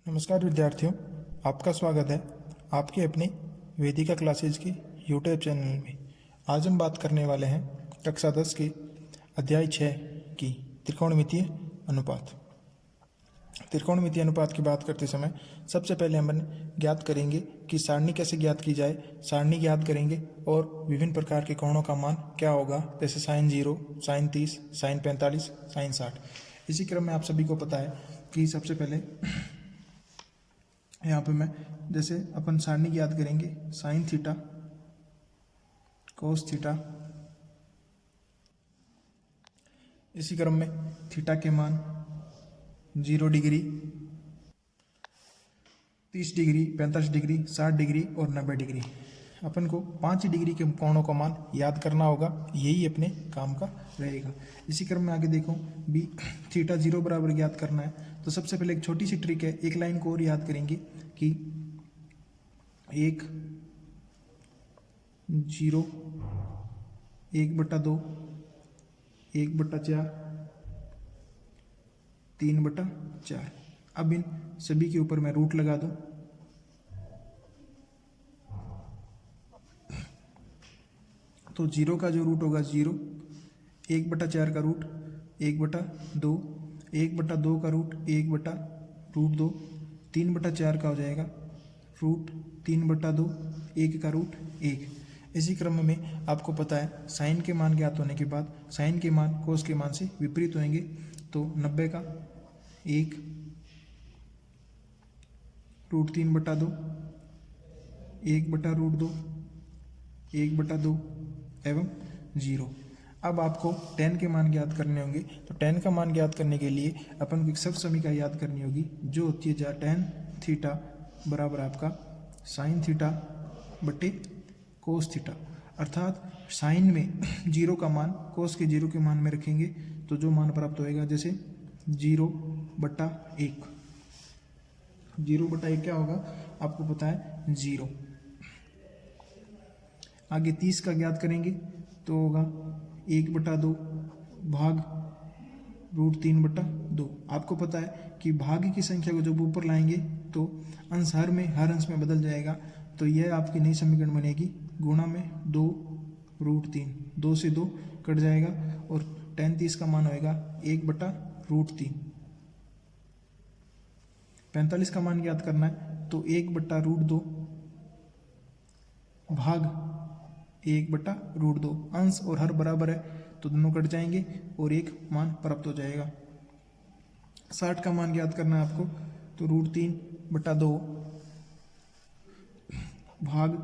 नमस्कार विद्यार्थियों, आपका स्वागत है आपके अपने वेदिका क्लासेज के यूट्यूब चैनल में। आज हम बात करने वाले हैं कक्षा 10 के अध्याय 6 की त्रिकोणमितीय अनुपात। त्रिकोणमितीय अनुपात की बात करते समय सबसे पहले हम ज्ञात करेंगे कि सारणी कैसे ज्ञात की जाए। सारणी ज्ञात करेंगे और विभिन्न प्रकार के कोणों का मान क्या होगा, जैसे sin 0, sin 30, sin 45, sin 60। इसी क्रम में आप सभी को पता है कि सबसे पहले यहाँ पे मैं जैसे अपन सारणी याद करेंगे साइन थीटा कोस थीटा। इसी क्रम में थीटा के मान 0 डिग्री, 30 डिग्री, 45 डिग्री, 60 डिग्री और 90 डिग्री। अपन को 5 डिग्री के कोणों का मान याद करना होगा, यही अपने काम का रहेगा। इसी क्रम में आगे देखो भी थीटा 0 बराबर ज्ञात करना है, तो सबसे पहले एक छोटी सी ट्रिक है, एक लाइन को और याद करेंगे कि 1 0 1/2 1/4 3/4। अब इन सभी के ऊपर मैं रूट लगा दूं, तो 0 का जो रूट होगा 0, 1/4 का रूट 1/2, 1/2 का रूट 1/√2, 3/4 का हो जाएगा रूट 3/2, 1 का रूट 1। इसी क्रम में आपको पता है साइन के मान ज्ञात होने के बाद साइन के मान कोस के मान से विपरीत होंगे, तो 90 का 1 रूट 3/2, 1/√2, 1/2 एवं 0। अब आपको tan के मान ज्ञात करने होंगे, तो tan का मान ज्ञात करने के लिए अपन को एक सब समीकरण याद करनी होगी, जो होती है जहाँ tan थीटा बराबर आपका साइन थीटा बटे कोस थीटा। अर्थात साइन में 0 का मान कोस के 0 के मान में रखेंगे तो जो मान प्राप्त होएगा, जैसे 0/1। 0/1 क्या होगा आपको पता है 0। आगे 30 का ज्ञात करेंगे तो होगा 1/2 भाग रूट 3/2। आपको पता है कि भाग की संख्या को जब ऊपर लाएंगे तो अंश हर अंश में बदल जाएगा, तो यह आपकी नई समीकरण बनेगी गुणा में 2√3। 2 से 2 कट जाएगा और tan 30 का मान होएगा 1/√3। 45 का मान ज्ञात करना है, तो 1/√2 भाग 1/√2। अंश और हर बराबर है तो दोनों कट जाएंगे और एक मान प्राप्त हो जाएगा। 60 का मान ज्ञात करना है आपको, तो √3/2 भाग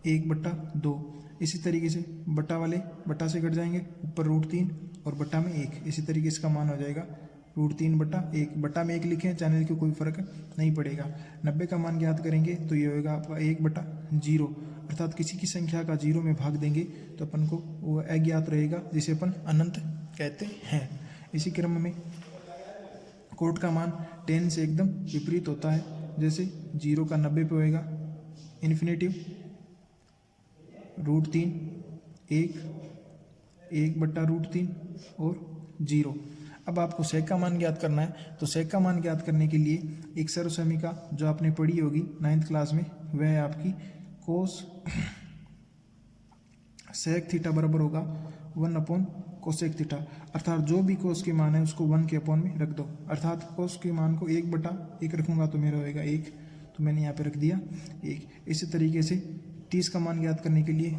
1/2। इसी तरीके से बटा वाले बटा से कट जाएंगे, ऊपर √3 और बटा में 1। इसी तरीके से इसका मान हो जाएगा √3/1। बटा में 1 लिखें, चैनल को कोई फर्क नहीं पड़ेगा। 90 का मान ज्ञात करेंगे तो ये होगा आपका 1/0। अर्थात किसी की संख्या का 0 में भाग देंगे तो अपन को वो अज्ञात रहेगा, जिसे अपन अनंत कहते हैं। इसी क्रम में कोट का मान 10 से एकदम विपरीत होता है, जैसे 0 का 90 पे होएगा इन्फिनेटिव √3, 1/√3 और 0। अब आपको सेक का मान ज्ञात करना है, तो सेक का मान ज्ञात करने के लिए एक सर्वसमीका जो आपने पढ़ी होगी 9th क्लास में, वह है आपकी कोस सेक थीटा बराबर होगा 1/कोसेक थीटा। अर्थात जो भी कोस के मान है उसको 1 के अपॉन में रख दो। अर्थात कोस के मान को 1/1 रखूंगा तो मेरा होएगा 1, तो मैंने यहाँ पे रख दिया 1। इसी तरीके से 30 का मान ज्ञात करने के लिए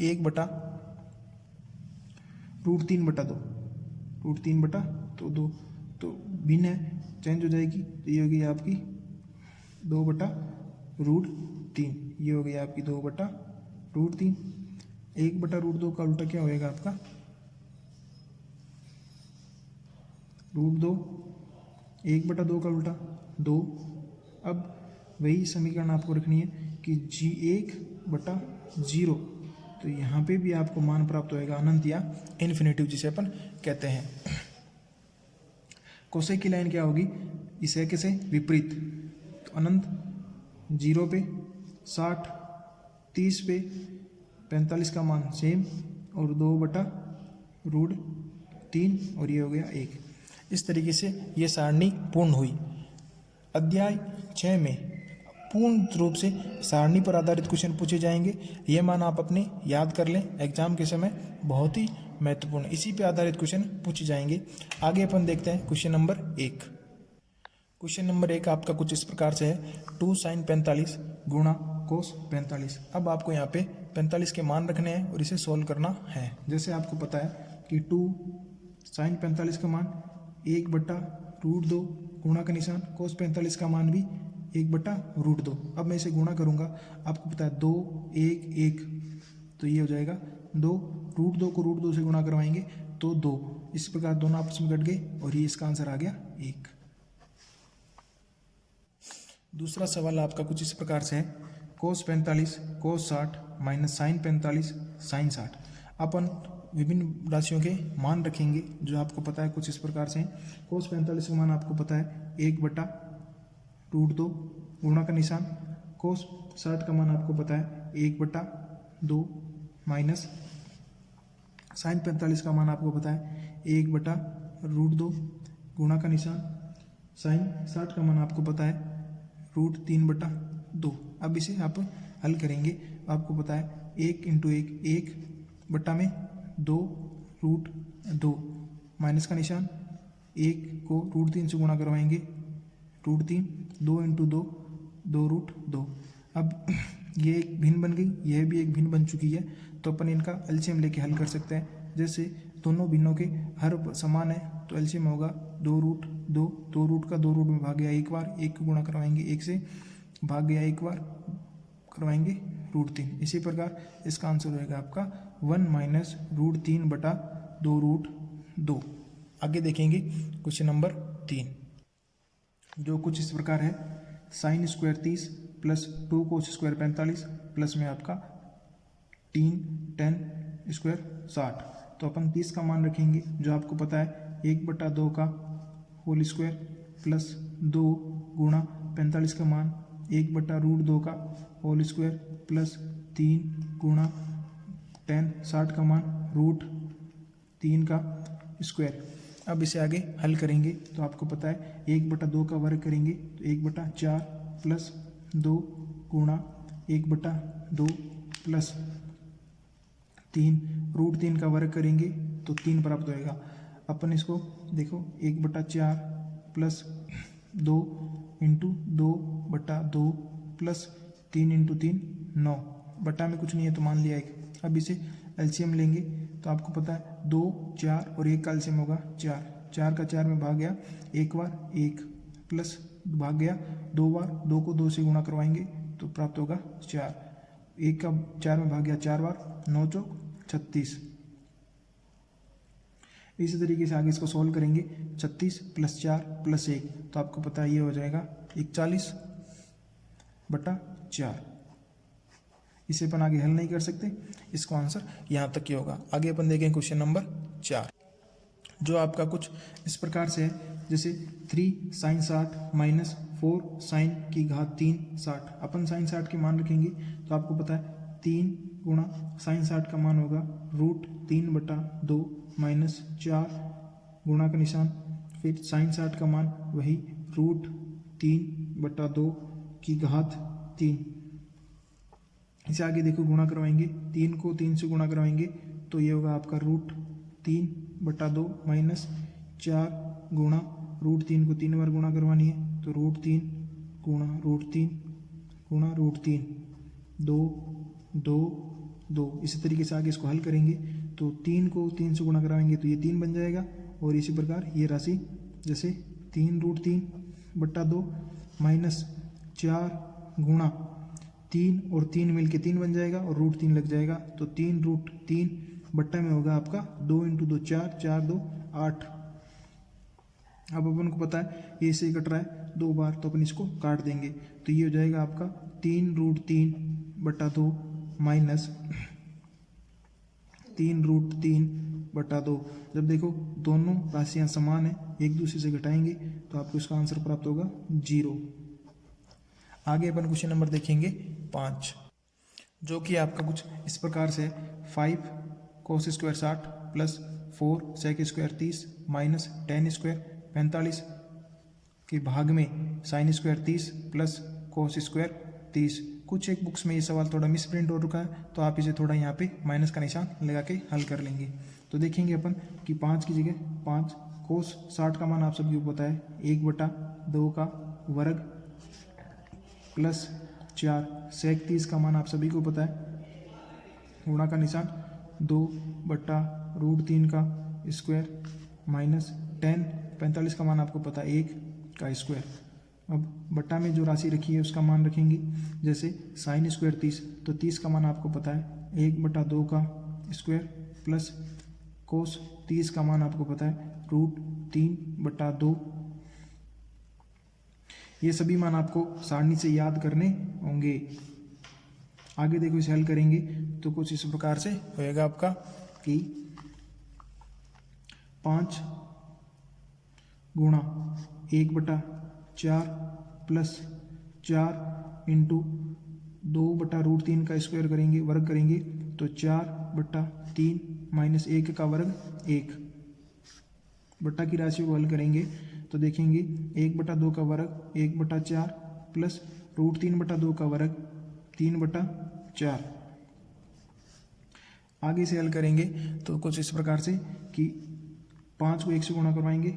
1/√3/2, √3/2 तो भिन्न है, चेंज हो जाएगी, तो ये हो गई आपकी 2/√3। ये हो गई आपकी 2/√3। 1/√2 का उल्टा क्या होएगा आपका √2। 1/2 का उल्टा 2। अब वही समीकरण आपको रखनी है कि g1/0, तो यहाँ पे भी आपको मान प्राप्त होएगा अनंत या इन्फिनेटिव, जिसे अपन कहते हैं। कोसेक की लाइन क्या होगी, इस एक से विपरीत, तो अनंत 0 पे 60, 30 पे 45 का मान सेम और 2/√3 और ये हो गया 1। इस तरीके से ये सारणी पूर्ण हुई। अध्याय 6 में पूर्ण रूप से सारणी पर आधारित क्वेश्चन पूछे जाएंगे। ये मान आप अपने याद कर लें, एग्जाम के समय बहुत ही महत्वपूर्ण इसी पे आधारित क्वेश्चन पूछे जाएंगे। आगे अपन देखते हैं क्वेश्चन नंबर 1। क्वेश्चन नंबर 1 आपका कुछ इस प्रकार से है, 2 sin 45 गुणा cos 45। अब आपको यहाँ पे 45 के मान रखने हैं और इसे सोल्व करना है। जैसे आपको पता है कि 2 sin 45 का मान 1/√2 गुणा का निशान, cos 45 का मान भी 1/√2। अब मैं इसे गुणा करूंगा, आपको पता है 2 1 1, तो ये हो जाएगा 2, √2 को √2 से गुणा करवाएंगे तो 2। इस प्रकार दोनों आपस में कट गए और ये इसका आंसर आ गया 1। दूसरा सवाल आपका कुछ इस प्रकार से है, cos 45 cos 60 minus sin 45 sin 60। अपन विभिन्न राशियों के मान रखेंगे जो आपको पता है कुछ इस प्रकार से हैं। cos 45 का मान आपको पता है 1/√2 गुणा का निशान, cos 60 का मान आपको पता है 1/2 माइनस sin 45 का मान आपको पता है 1/√2 गुणा का निशान, sin 60 का मान आपको पता है √3/2। अब इसे आप हल करेंगे, आपको पता है 1 × 1 1 बट्टा में 2√2 माइनस का निशान, 1 को √3 से गुणा करवाएंगे √3, 2 × 2 2√2। अब ये एक भिन्न बन गई, यह भी एक भिन्न बन चुकी है, तो अपन इनका एलसीएम लेके हल कर सकते हैं। जैसे दोनों भिन्नों के हर समान है तो एलसीएम होगा 2√2, 2 रूट का 2 रूट में भाग गया एक बार, 1 को गुणा करवाएंगे 1 से, भाग गया एक बार, करवाएंगे √3। इसी प्रकार इसका आंसर होगा आपका 1 - √3/2√2। आगे देखेंगे क्वेश्चन नंबर 3, जो कुछ इस प्रकार है, sin square 30 plus 2 cos square 45 plus में आपका 3 tan स्क्वायर 60। तो अपन 30 का मान रखेंगे जो आपको पता है 1/2 का होल स्क्वायर प्लस 2 गुणा 45 का मान 1/√2 का होल स्क्वायर प्लस 3 गुणा tan 60 का मान √3 का स्क्वायर। अब इसे आगे हल करेंगे तो आपको पता है 1/2 का वर्ग करेंगे तो 1/4 प्लस 2 गुणा 1/2 प्लस 3, √3 का वर्ग करेंगे तो 3 प्राप्त होएगा। अपन इसको देखो 1/4 प्लस 2 × 2/2 प्लस 3 × 3 9, बटा में कुछ नहीं है तो मान लिया 1। अब इसे एलसीएम लेंगे तो आपको पता है 2 4 और 1 का एलसीएम होगा 4, 4 का 4 में भाग गया एक बार 1 प्लस भाग गया 2 बार, 2 को 2 से गुणा करवाएंगे तो प्राप्त होगा 4, 1 का 4 में भाग गया 4 बार, 9 चौक 36। इसी तरीके से आगे इसको सॉल्व करेंगे, 36 + 4 + 1 तो आपको पता है ये हो जाएगा 41/4। इसे अपन आगे हल नहीं कर सकते, इसको आंसर यहाँ तक ही होगा। आगे अपन देखें क्वेश्चन नंबर 4, जो आपका कुछ इस प्रकार से है, जैसे 3 sin 60 माइनस 4 sin की घात 3 60। अपन sin 60 के मान रखेंगे तो आपको पता है 3 गुणा sin 60 का मान होगा √3/2 माइनस 4 गुणा का निशान, फिर sin 60 का मान वही √3/2 की घात 3। इसे आगे देखो गुणा करवाएंगे, 3 को 3 से गुणा करवाएंगे तो ये होगा आपका √3/2 माइनस 4 गुणा √3 को 3 बार गुणा करवानी है तो √3 गुणा √3 गुणा √3 2 2 2। इसी तरीके से आगे इसको हल करेंगे तो 3 को 3 से गुणा कराएंगे तो ये 3 बन जाएगा, और इसी प्रकार ये राशि जैसे 3 √3/2 माइनस 4 गुणा 3 और 3 मिलके 3 बन जाएगा और √3 लग जाएगा तो 3 √3 बट्टा में होगा आपका 2 × 2 4, 4 2 8। अब अपन को पता है ये से कट रहा है 2 बार तो अपन इसको काट देंगे तो ये हो जाएगा आपका 3 √3/2 माइनस 3 √3/2। जब देखो दोनों राशियां समान है, एक दूसरे से घटाएंगे तो आपको इसका आंसर प्राप्त होगा 0। आगे अपन क्वेश्चन नंबर देखेंगे 5, जो कि आपका कुछ इस प्रकार से 5 cos square 60 plus 4 sec square 30 minus tan square 45 के भाग में sine square 30 plus cos square 30। कुछ एक बुक्स में ये सवाल थोड़ा मिस प्रिंट हो रखा है, तो आप इसे थोड़ा यहाँ पे माइनस का निशान लगा के हल कर लेंगे। तो देखेंगे अपन कि 5 की जगह 5 कोस 60 का मान आप सभी को पता है 1/2 का वर्ग प्लस 4 सेक 30 का मान आप सभी को पता है, गुणा का निशान 2/√3 का स्क्वायर माइनस 10 45 का मान आपको पता है 1 का स्क्वायर। अब बट्टा में जो राशि रखी है उसका मान रखेंगे, जैसे साइन स्क्वायर 30 तो 30 का मान आपको पता है 1/2 का स्क्वायर प्लस कोस 30 का मान आपको पता है √3/2। ये सभी मान आपको सारणी से याद करने होंगे। आगे देखो इसे हल करेंगे तो कुछ इस प्रकार से होएगा आपका कि 5 गुणा 1/4 प्लस 4 इंटू 2/√3 का स्क्वायर करेंगे, वर्ग करेंगे तो 4/3 माइनस 1 का वर्ग 1। बट्टा की राशि को हल करेंगे तो देखेंगे 1/2 का वर्ग 1/4 प्लस √3/2 का वर्ग 3/4। आगे से हल करेंगे तो कुछ इस प्रकार से कि 5 को 1 से गुणा करवाएंगे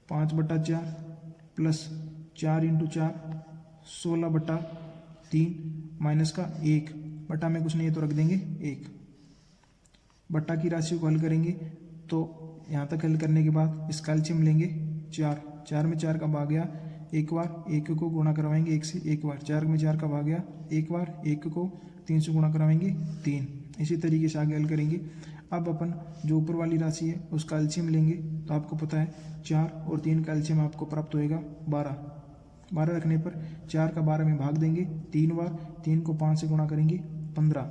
5/4 प्लस 4 इंटू 4 16/3 माइनस का 1, बटा में कुछ नहीं है तो रख देंगे 1। बट्टा की राशि को हल करेंगे तो यहाँ तक हल करने के बाद इसका एलसीएम लेंगे 4 में 4 का भाग गया, एक बार 1 को गुणा करवाएंगे 1 से, एक बार 4 में 4 का भाग गया, एक बार 1 को 3 से गुणा करवाएंगे 3। इसी तरीके से आगे हल करेंगे। अब अपन जो ऊपर वाली राशि है उसका एलसीएम लेंगे तो आपको पता है 4 और 3 का एलसीएम आपको प्राप्त होएगा 12 रखने पर 4 का 12 में भाग देंगे 3 बार, 3 को 5 से गुणा करेंगे 15,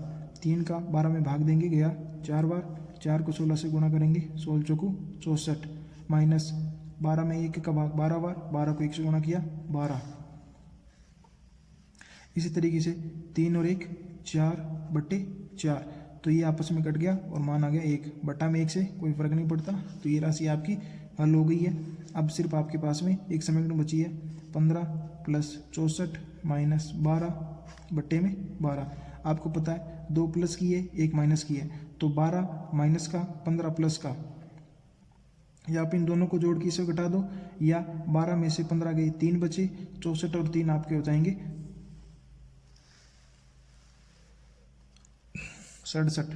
3 का 12 में भाग देंगे गया 4 बार, 4 को 16 से गुणा करेंगे 16 चौको 64 माइनस 12 में 1 का भाग 12 बार, 12 को 1 से गुणा किया 12। इसी तरीके से 3 और 1 4/4, तो ये आपस में कट गया और मान आ गया 1। बटा में 1 से कोई फर्क नहीं पड़ता, तो ये राशि आपकी हल हो गई है। अब सिर्फ आपके पास में एक समीकरण बची है 15 प्लस 64 माइनस 12/12। आपको पता है 2 प्लस की है 1 माइनस की है, तो 12 माइनस का 15 प्लस का, या आप इन दोनों को जोड़ के इसे घटा दो, या 12 में से 15 गए 3 बचे, 64 और 3 आपके हो जाएंगे 67,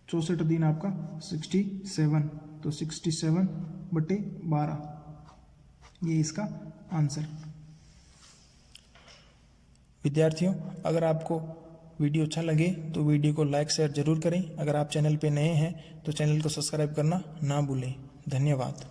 64 दिन आपका 67, तो 67/12 ये इसका आंसर। विद्यार्थियों, अगर आपको वीडियो अच्छा लगे तो वीडियो को लाइक शेयर जरूर करें। अगर आप चैनल पे नए हैं तो चैनल को सब्सक्राइब करना ना भूलें। धन्यवाद।